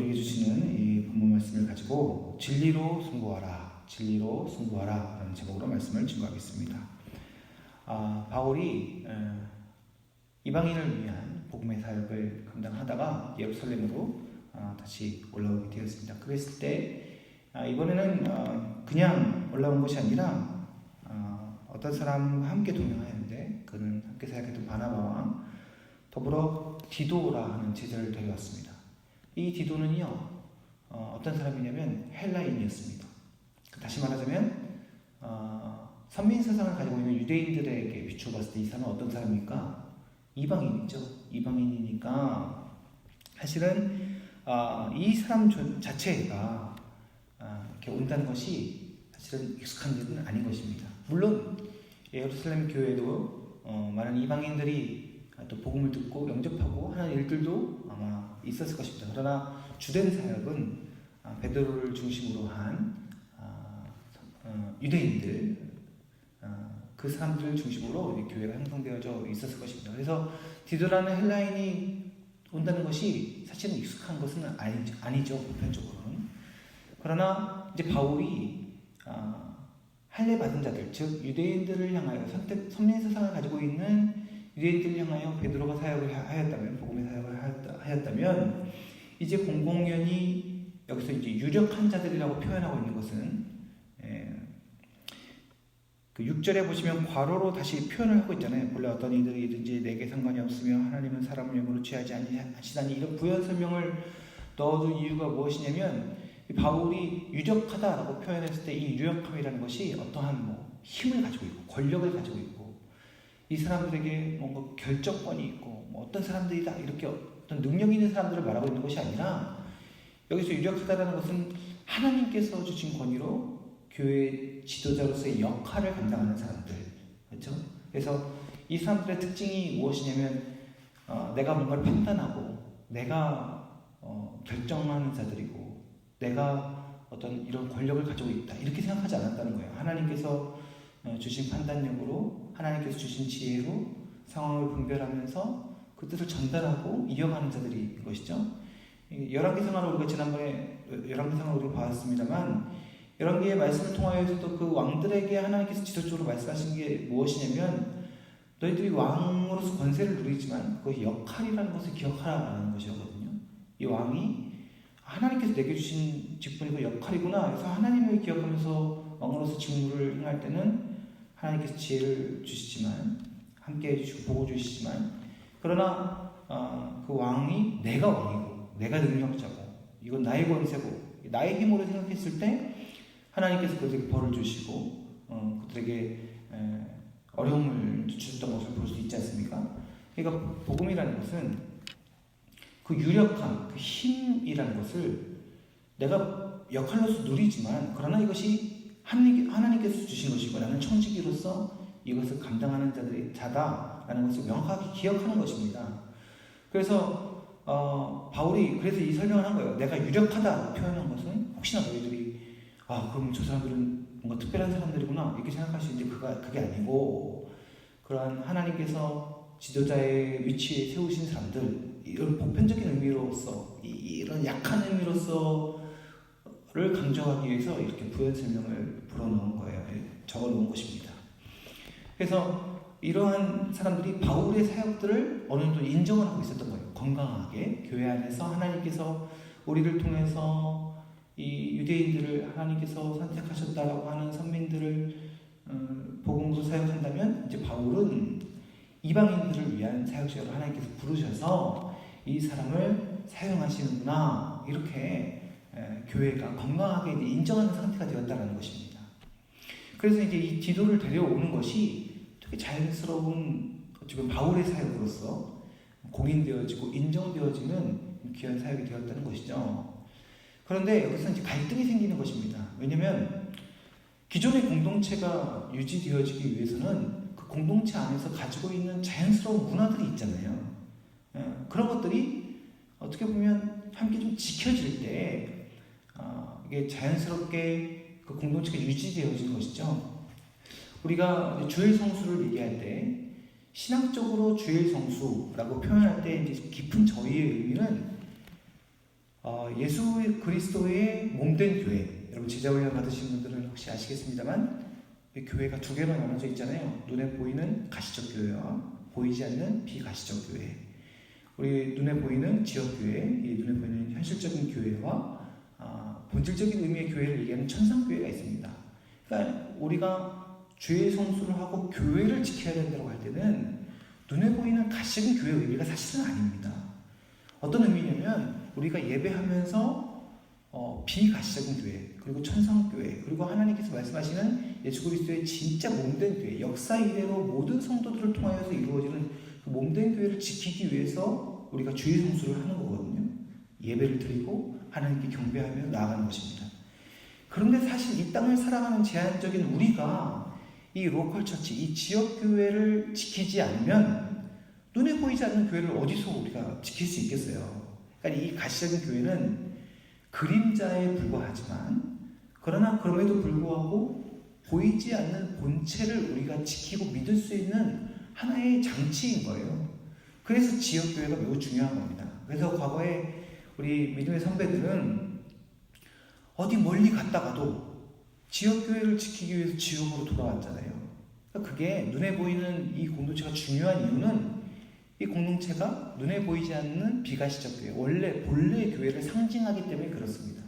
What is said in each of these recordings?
우리에게 주시는 이 본문 말씀을 가지고 진리로 승부하라, 진리로 승부하라 라는 제목으로 말씀을 증거하겠습니다. 바울이 이방인을 위한 복음의 사역을 감당하다가 예루살렘으로 다시 올라오게 되었습니다. 그랬을 때 이번에는 그냥 올라온 것이 아니라 어떤 사람과 함께 동행하였는데 그는 함께 사역했던 바나바와 더불어 디도라 하는 제자를 데려왔습니다. 이 디도는요 어떤 사람이냐면 헬라인이었습니다. 다시 말하자면 선민 사상을 가지고 있는 유대인들에게 비추어 봤을 때 이 사람은 어떤 사람입니까? 이방인이죠. 이방인이니까 사실은 이 사람 자체가 이렇게 온다는 것이 사실은 익숙한 일은 아닌 것입니다. 물론 예루살렘 교회도 많은 이방인들이 또 복음을 듣고 영접하고 하는 일들도 아마 있었을 것입니다. 그러나 주된 사역은 베드로를 중심으로 한 유대인들 그 사람들을 중심으로 교회가 형성되어져 있었을 것입니다. 그래서 디도라는 헬라인이 온다는 것이 사실은 익숙한 것은 아니죠, 보편적으로는. 그러나 이제 바울이 할례 받은 자들, 즉 유대인들을 향하여 선민 사상을 가지고 있는 유대인들을 향하여 베드로가 사역을 하였다면, 복음의 사역을 하였다면, 이제 공공연히 여기서 이제 유력한 자들이라고 표현하고 있는 것은 그 6절에 보시면 괄호로 다시 표현을 하고 있잖아요. 본래 어떤 이들이든지 내게 상관이 없으며 하나님은 사람을 영으로 취하지 아니하시다니, 이런 부연 설명을 넣어둔 이유가 무엇이냐면 바울이 유력하다라고 표현했을 때 이 유력함이라는 것이 어떠한 힘을 가지고 있고 권력을 가지고 있고 이 사람들에게 뭔가 결정권이 있고 어떤 사람들이다 이렇게 어떤 능력 있는 사람들을 말하고 있는 것이 아니라, 여기서 유력하다라는 것은 하나님께서 주신 권위로 교회 지도자로서의 역할을 감당하는 사람들, 그렇죠? 그래서 이 사람들의 특징이 무엇이냐면 내가 뭔가를 판단하고 내가 결정하는 자들이고 내가 어떤 이런 권력을 가지고 있다 이렇게 생각하지 않았다는 거예요. 하나님께서 주신 판단력으로, 하나님께서 주신 지혜로 상황을 분별하면서 그 뜻을 전달하고 이어가는 자들이 것이죠. 열왕기상하를 우리가 지난번에 열왕기상을 우리가 봤습니다만, 열왕기의 말씀을 통하여서도 그 왕들에게 하나님께서 지속적으로 말씀하신 게 무엇이냐면 너희들이 왕으로서 권세를 누리지만 그것이 역할이라는 것을 기억하라는 것이었거든요. 이 왕이 하나님께서 내게 주신 직분이고 역할이구나. 그래서 하나님을 기억하면서 왕으로서 직무를 행할 때는 하나님께서 지혜를 주시지만, 함께 해주시고 보고 주시지만, 그러나 그 왕이 내가 왕이고 내가 능력자고 이건 나의 권세고 나의 힘으로 생각했을 때 하나님께서 그들에게 벌을 주시고 그들에게 어려움을 주셨던 것을 볼 수 있지 않습니까? 그러니까 복음이라는 것은 그 유력함, 그 힘이라는 것을 내가 역할로서 누리지만, 그러나 이것이 하나님께서 주신 것이고 나는 청지기로서 이것을 감당하는 자다라는 것을 명확하게 기억하는 것입니다. 그래서 바울이 그래서 이 설명을 한 거예요. 내가 유력하다 표현한 것은 혹시나 너희들이 그럼 저 사람들은 뭔가 특별한 사람들이구나 이렇게 생각할 수 있는데 그게 아니고, 그러한 하나님께서 지도자의 위치에 세우신 사람들, 이런 보편적인 의미로서 이런 약한 의미로서를 강조하기 위해서 이렇게 부연 설명을 불어넣은 거예요. 적어놓은 것입니다. 그래서 이러한 사람들이 바울의 사역들을 어느 정도 인정을 하고 있었던 거예요. 건강하게 교회 안에서 하나님께서 우리를 통해서 이 유대인들을 하나님께서 선택하셨다라고 하는 선민들을 복음으로 사역한다면, 이제 바울은 이방인들을 위한 사역자로 하나님께서 부르셔서 이 사람을 사용하시는구나, 이렇게 교회가 건강하게 이제 인정하는 상태가 되었다는 것입니다. 그래서 이제 이 디도를 데려오는 것이 되게 자연스러운 지금 바울의 사역으로서 공인되어지고 인정되어지는 귀한 사역이 되었다는 것이죠. 그런데 여기서 이제 갈등이 생기는 것입니다. 왜냐하면 기존의 공동체가 유지되어지기 위해서는 그 공동체 안에서 가지고 있는 자연스러운 문화들이 있잖아요. 그런 것들이 어떻게 보면 함께 좀 지켜질 때 이게 자연스럽게 그 공동체가 유지되어지는 것이죠. 우리가 주일 성수를 얘기할 때 신학적으로 주일 성수라고 표현할 때 이제 깊은 저희의 의미는 예수 그리스도의 몸된 교회, 여러분 제자훈련 받으신 분들은 혹시 아시겠습니다만 교회가 두 개로 나눠져 있잖아요. 눈에 보이는 가시적 교회와 보이지 않는 비가시적 교회. 우리 눈에 보이는 지역 교회, 이 눈에 보이는 현실적인 교회와 본질적인 의미의 교회를 얘기하는 천상 교회가 있습니다. 그러니까 우리가 주의 성수를 하고 교회를 지켜야 된다고 할 때는 눈에 보이는 가시적인 교회의 의미가 사실은 아닙니다. 어떤 의미냐면 우리가 예배하면서 비가시적인 교회, 그리고 천상교회, 그리고 하나님께서 말씀하시는 예수 그리스도의 진짜 몸된 교회, 역사 이래로 모든 성도들을 통하여서 이루어지는 그 몸된 교회를 지키기 위해서 우리가 주의 성수를 하는 거거든요. 예배를 드리고 하나님께 경배하며 나아가는 것입니다. 그런데 사실 이 땅을 살아가는 제한적인 우리가 이 로컬 처치, 이 지역 교회를 지키지 않으면 눈에 보이지 않는 교회를 어디서 우리가 지킬 수 있겠어요? 그러니까 이 가시적인 교회는 그림자에 불과하지만, 그러나 그럼에도 불구하고 보이지 않는 본체를 우리가 지키고 믿을 수 있는 하나의 장치인 거예요. 그래서 지역교회가 매우 중요한 겁니다. 그래서 과거에 우리 믿음의 선배들은 어디 멀리 갔다가도 지역교회를 지키기 위해서 지역으로 돌아왔잖아요. 그러니까 그게 눈에 보이는 이 공동체가 중요한 이유는 이 공동체가 눈에 보이지 않는 비가시적 교회, 원래 본래의 교회를 상징하기 때문에 그렇습니다.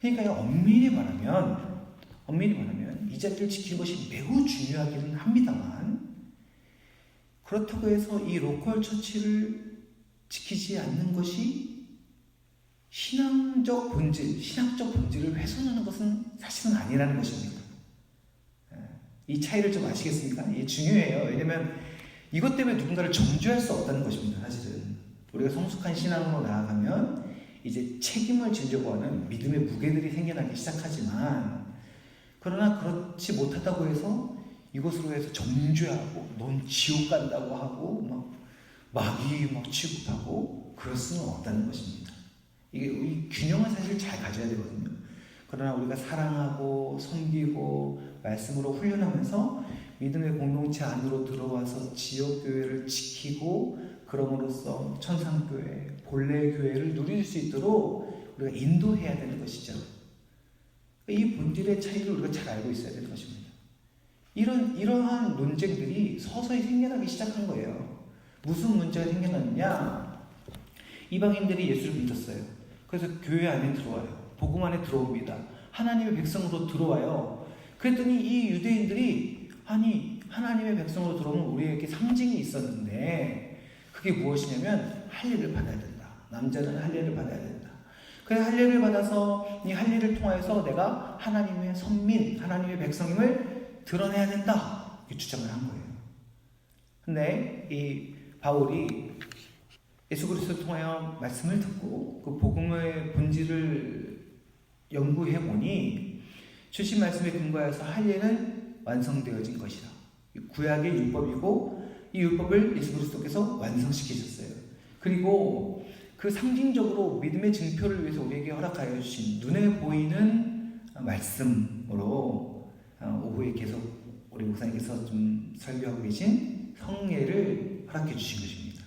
그러니까 엄밀히 말하면 이 자리를 지키는 것이 매우 중요하기는 합니다만, 그렇다고 해서 이 로컬 처치를 지키지 않는 것이 신앙적 본질을 훼손하는 것은 사실은 아니라는 것입니다. 이 차이를 좀 아시겠습니까? 이게 중요해요. 왜냐면 이것 때문에 누군가를 정죄할 수 없다는 것입니다. 사실은 우리가 성숙한 신앙으로 나아가면 이제 책임을 지려고 하는 믿음의 무게들이 생겨나기 시작하지만, 그러나 그렇지 못하다고 해서 이것으로 해서 정죄하고 넌 지옥 간다고 하고 마귀 취급하고 그럴 수는 없다는 것입니다. 이게 이 균형을 사실 잘 가져야 되거든요. 그러나 우리가 사랑하고 섬기고 말씀으로 훈련하면서 믿음의 공동체 안으로 들어와서 지역교회를 지키고 그럼으로써 천상교회, 본래의 교회를 누릴 수 있도록 우리가 인도해야 되는 것이죠. 이 본질의 차이를 우리가 잘 알고 있어야 되는 것입니다. 이러한 논쟁들이 서서히 생겨나기 시작한 거예요. 무슨 문제가 생겨났느냐? 이방인들이 예수를 믿었어요. 그래서 교회 안에 들어와요. 복음 안에 들어옵니다. 하나님의 백성으로 들어와요. 그랬더니 이 유대인들이 하나님의 백성으로 들어오면 우리에게 상징이 있었는데 그게 무엇이냐면 할례를 받아야 된다. 남자는 할례를 받아야 된다. 그래서 할례를 받아서 이 할례를 통하여서 내가 하나님의 선민, 하나님의 백성임을 드러내야 된다. 이렇게 주장을 한 거예요. 근데 이 바울이 예수 그리스도를 통하여 말씀을 듣고 그 복음의 본질을 연구해 보니 주신 말씀에 근거해서 할례는 완성되어진 것이다. 구약의 율법이고 이 율법을 예수 그리스도께서 완성시키셨어요. 그리고 그 상징적으로 믿음의 증표를 위해서 우리에게 허락하여 주신 눈에 보이는 말씀으로 오후에 계속 우리 목사님께서 좀 설교하고 계신 성례를 허락해 주신 것입니다.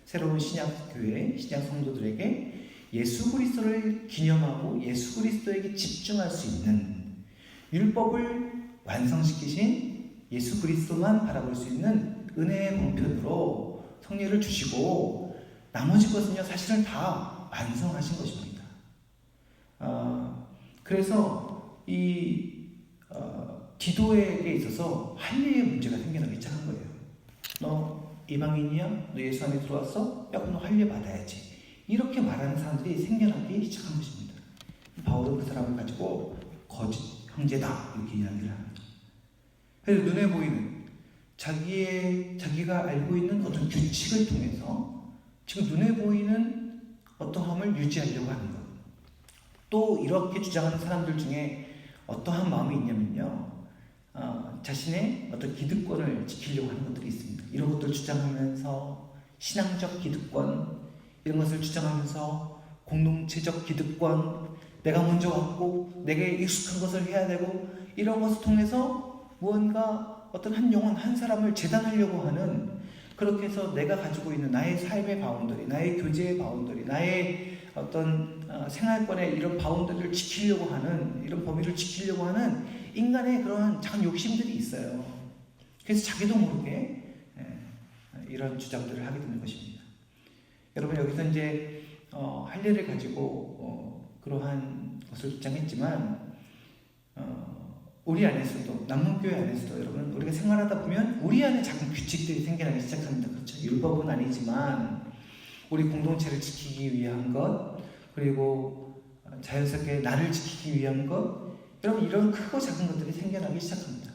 새로운 신약교회, 신약 성도들에게 예수 그리스도를 기념하고 예수 그리스도에게 집중할 수 있는 율법을 완성시키신 예수 그리스도만 바라볼 수 있는 은혜의 방편으로 성례를 주시고 나머지 것은요 사실은 다 완성하신 것입니다. 그래서 이 디도에게 있어서 할례의 문제가 생겨나기 시작한 거예요. 너 이방인이야? 너 예수 안에 들어왔어? 야, 그럼 너 할례 받아야지. 이렇게 말하는 사람들이 생겨나기 시작한 것입니다. 바울은 그 사람을 가지고 거짓 형제다 이렇게 이야기를 합니다. 그래서 눈에 보이는 자기가 알고 있는 어떤 규칙을 통해서 지금 눈에 보이는 어떠함을 유지하려고 하는 것. 또 이렇게 주장하는 사람들 중에 어떠한 마음이 있냐면요, 자신의 어떤 기득권을 지키려고 하는 것들이 있습니다. 이런 것들을 주장하면서 신앙적 기득권, 이런 것을 주장하면서 공동체적 기득권, 내가 먼저 왔고 내게 익숙한 것을 해야 되고 이런 것을 통해서 무언가 어떤 한 영혼 한 사람을 재단하려고 하는, 그렇게 해서 내가 가지고 있는 나의 삶의 바운더리, 나의 교제의 바운더리, 나의 어떤 생활권의 이런 바운더리를 지키려고 하는, 이런 범위를 지키려고 하는 인간의 그런 작은 욕심들이 있어요. 그래서 자기도 모르게 이런 주장들을 하게 되는 것입니다. 여러분, 여기서 이제 할례를 가지고 그러한 것을 주장했지만 우리 안에서도, 남문교회 안에서도 여러분, 우리가 생활하다 보면 우리 안에 작은 규칙들이 생겨나기 시작합니다. 그렇죠? 율법은 아니지만 우리 공동체를 지키기 위한 것, 그리고 자연스럽게 나를 지키기 위한 것, 여러분, 이런 크고 작은 것들이 생겨나기 시작합니다.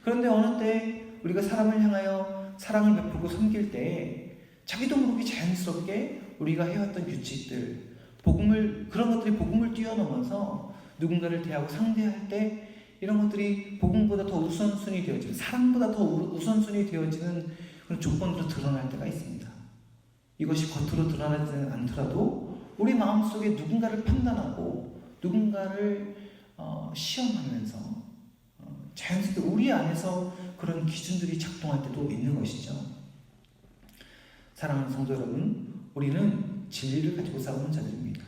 그런데 어느 때 우리가 사람을 향하여 사랑을 베풀고 섬길 때 자기도 모르게 자연스럽게 우리가 해왔던 규칙들, 그런 것들이 복음을 뛰어넘어서 누군가를 대하고 상대할 때 이런 것들이 복음보다 더 우선순위 되어지는, 사랑보다 더 우선순위 되어지는 그런 조건으로 드러날 때가 있습니다. 이것이 겉으로 드러나지는 않더라도 우리 마음속에 누군가를 판단하고 누군가를 시험하면서 자연스럽게 우리 안에서 그런 기준들이 작동할 때도 있는 것이죠. 사랑하는 성도 여러분, 우리는 진리를 가지고 싸우는 자들입니다.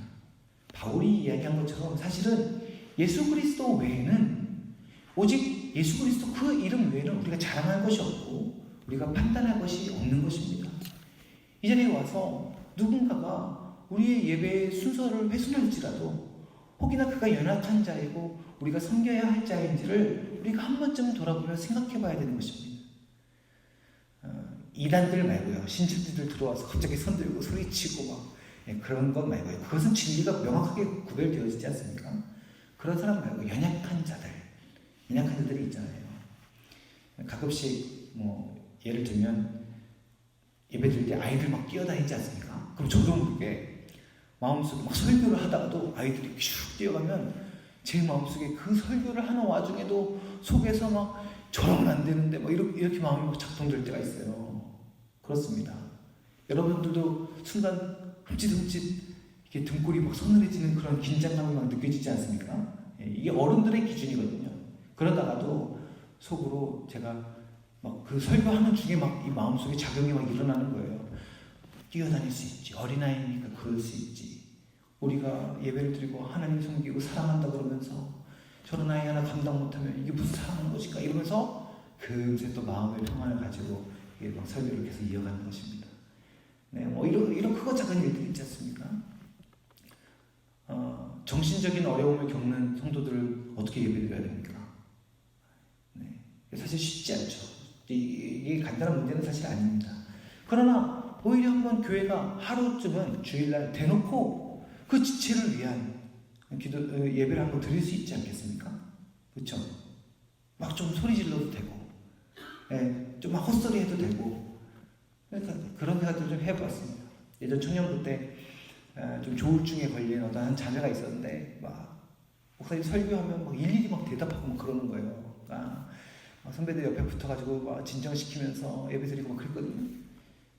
바울이 이야기한 것처럼 사실은 예수 그리스도 외에는, 오직 예수 그리스도 그 이름 외에는 우리가 자랑할 것이 없고 우리가 판단할 것이 없는 것입니다. 이 자리에 와서 누군가가 우리의 예배의 순서를 훼손할지라도, 혹이나 그가 연약한 자이고 우리가 섬겨야 할 자인지를 우리가 한 번쯤 돌아보며 생각해 봐야 되는 것입니다. 이단들 말고요, 신천지들 들어와서 갑자기 손들고 소리치고 막 그런 것 말고요, 그것은 진리가 명확하게 구별되어지지 않습니까? 그런 사람 말고 연약한 자들이 있잖아요. 가끔씩 예를 들면 예배 드릴 때 아이들 막 뛰어다니지 않습니까? 그럼 저도 모르게 마음속에 막 설교를 하다가도 아이들이 슉 뛰어가면 제 마음속에 그 설교를 하는 와중에도 속에서 막 저러면 안 되는데 막 이렇게 마음이 막 작동될 때가 있어요. 그렇습니다. 여러분들도 순간 흠칫흠칫 이렇게 등골이 막 서늘해지는 그런 긴장감이 막 느껴지지 않습니까? 이게 어른들의 기준이거든요. 그러다가도 속으로 제가 막 그 설교하는 중에 막 이 마음속에 작용이 막 일어나는 거예요. 뛰어다닐 수 있지. 어린아이니까 그럴 수 있지. 우리가 예배를 드리고 하나님 섬기고 사랑한다 그러면서 저런 아이 하나 감당 못하면 이게 무슨 사랑하는 것일까? 이러면서 금세 또 마음의 평안을 가지고 이게 막 설교를 계속 이어가는 것입니다. 네, 이런 크고 작은 일들이 있지 않습니까? 정신적인 어려움을 겪는 성도들을 어떻게 예배드려야 됩니까? 네, 사실 쉽지 않죠. 이게 간단한 문제는 사실 아닙니다. 그러나 오히려 한번 교회가 하루쯤은 주일날 대놓고 그 지체를 위한 예배를 한번 드릴 수 있지 않겠습니까? 그렇죠? 막 좀 소리 질러도 되고, 좀 막 헛소리 해도 되고, 그러니까 그런 생각들 좀 해봤습니다. 예전 청년부 때 좀 조울증에 걸린 어떤 한 자매가 있었는데, 막 목사님 설교하면 막 일일이 막 대답하고 막 그러는 거예요. 그러니까 선배들 옆에 붙어가지고 막 진정시키면서 예배드리고 막 그랬거든요.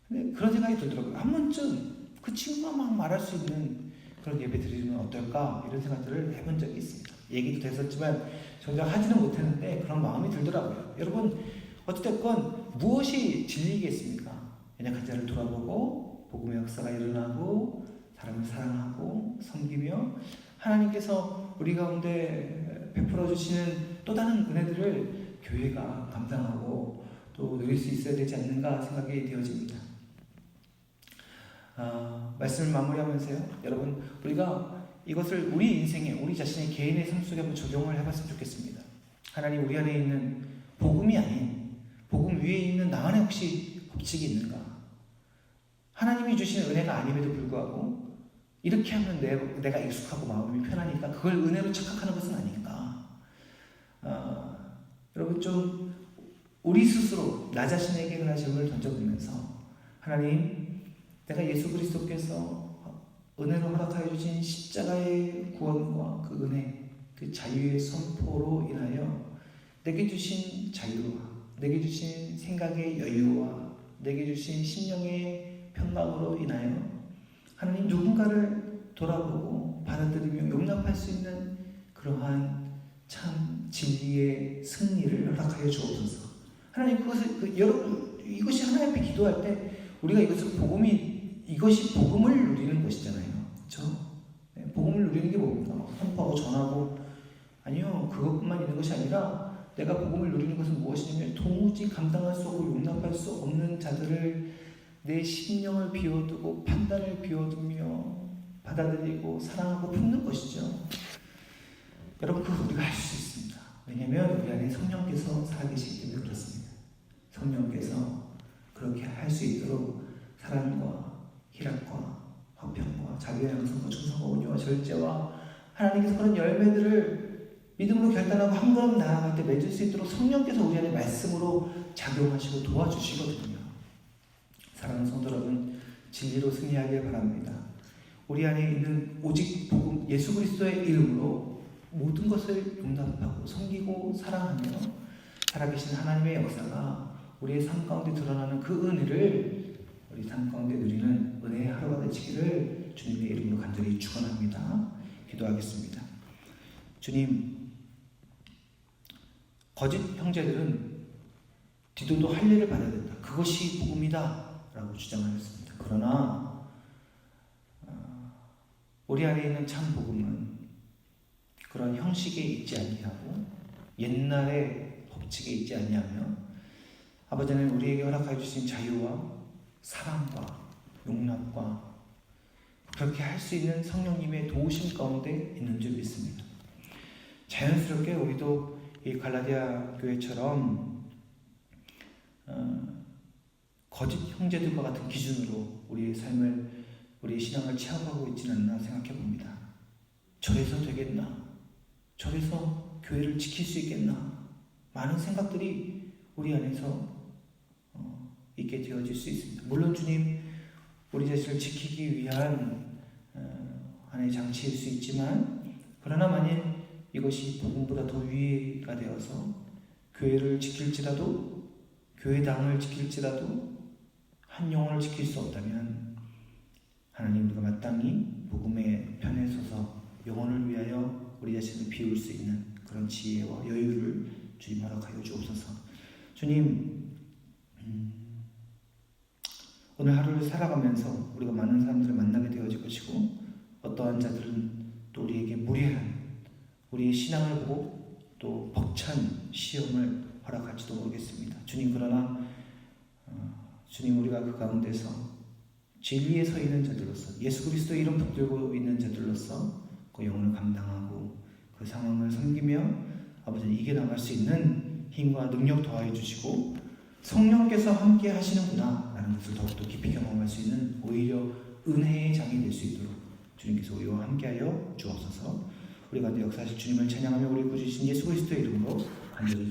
근데 그런 생각이 들더라고요. 한 번쯤 그 친구가 막 말할 수 있는 그런 예배 드리면 어떨까? 이런 생각들을 해본 적이 있습니다. 얘기도 됐었지만 정작 하지는 못했는데 그런 마음이 들더라고요. 여러분, 어찌됐건 무엇이 진리겠습니까? 연약한 자를 돌아보고 복음의 역사가 일어나고 사람을 사랑하고 섬기며 하나님께서 우리 가운데 베풀어 주시는 또 다른 은혜들을 교회가 감당하고 또 누릴 수 있어야 되지 않는가 생각이 되어집니다. 말씀을 마무리하면서요, 여러분, 우리가 이것을 우리 인생에, 우리 자신의 개인의 삶 속에 한번 적용을 해봤으면 좋겠습니다. 하나님, 우리 안에 있는 복음이 아닌 복음 위에 있는 나만의 혹시 법칙이 있는가? 하나님이 주신 은혜가 아님에도 불구하고 이렇게 하면 내가 익숙하고 마음이 편하니까 그걸 은혜로 착각하는 것은 아닌가? 여러분, 좀 우리 스스로 나 자신에게 하나 질문을 던져보면서, 하나님, 내가 예수 그리스도께서 은혜로 허락하여 주신 십자가의 구원과 그 은혜, 그 자유의 선포로 인하여 내게 주신 자유와 내게 주신 생각의 여유와 내게 주신 심령의 평강으로 인하여 하나님, 누군가를 돌아보고 받아들이며 용납할 수 있는 그러한 참 진리의 승리를 허락하여 주옵소서. 하나님, 여러분, 이것이 하나님 앞에 기도할 때 우리가 이것이 복음을 누리는 것이잖아요. 그렇죠? 선포하고 전하고, 아니요, 그것뿐만 있는 것이 아니라 내가 복음을 누리는 것은 무엇이냐면 도무지 감당할 수 없고 용납할 수 없는 자들을 내 심령을 비워두고 판단을 비워두며 받아들이고 사랑하고 품는 것이죠. 여러분, 그거 우리가 할 수 있습니다. 왜냐하면 우리 안에 성령께서 살아계시기 때문에 그렇습니다. 성령께서 그렇게 할 수 있도록 사랑과 희락과 화평과 자비와 양성과 충성과 온유와 절제와 하나님께서 그런 열매들을 믿음으로 결단하고 한 걸음 나아갈 때 맺을 수 있도록 성령께서 우리 안에 말씀으로 작용하시고 도와주시거든요. 사랑하는 성도 여러분, 진리로 승리하길 바랍니다. 우리 안에 있는 오직 복음 예수 그리스도의 이름으로 모든 것을 용납하고 섬기고 사랑하며 살아계신 하나님의 역사가 우리의 삶 가운데 드러나는 그 은혜를 우리 삶 가운데 누리는 은혜의 하루가 되시기를 주님의 이름으로 간절히 축원합니다. 기도하겠습니다. 주님, 거짓 형제들은 디도도 할례를 받아야 된다, 그것이 복음이다 라고 주장하였습니다. 그러나 우리 안에 있는 참 복음은 그런 형식에 있지 아니하고 옛날의 법칙에 있지 아니하며 아버지 하나님 우리에게 허락하여 주신 자유와 사랑과 용납과 그렇게 할 수 있는 성령님의 도우심 가운데 있는 줄 믿습니다. 자연스럽게 우리도 이 갈라디아 교회처럼 거짓 형제들과 같은 기준으로 우리의 삶을, 우리의 신앙을 취합하고 있지는 않나 생각해 봅니다. 저래서 되겠나? 저래서 교회를 지킬 수 있겠나? 많은 생각들이 우리 안에서 있게 되어질 수 있습니다. 물론 주님, 우리 자신을 지키기 위한 하나의 장치일 수 있지만, 그러나 만일 이것이 복음보다 더 위가 되어서 교회를 지킬지라도, 교회당을 지킬지라도 한 영혼을 지킬 수 없다면 하나님, 우리가 마땅히 복음의 편에 서서 영혼을 위하여 우리 자신을 비울 수 있는 그런 지혜와 여유를 주님 허락하여 주옵소서. 주님, 오늘 하루를 살아가면서 우리가 많은 사람들을 만나게 되어질 것이고, 어떠한 자들은 또 우리에게 무례한 우리의 신앙을 보고 또 벅찬 시험을 허락할지도 모르겠습니다. 주님, 그러나 주님, 우리가 그 가운데서 진리에 서 있는 자들로서, 예수 그리스도 이름 붙들고 있는 자들로서 그 영혼을 감당하고 그 상황을 섬기며 아버지 이겨나갈 수 있는 힘과 능력 더하여 주시고, 성령께서 함께 하시는구나 라는 것을 더욱더 깊이 경험할 수 있는 오히려 은혜의 장이 될 수 있도록 주님께서 우리와 함께하여 주옵소서. 우리 가운데 역사하실 주님을 찬양하며 우리 구주신 예수 그리스도의 이름으로 간절히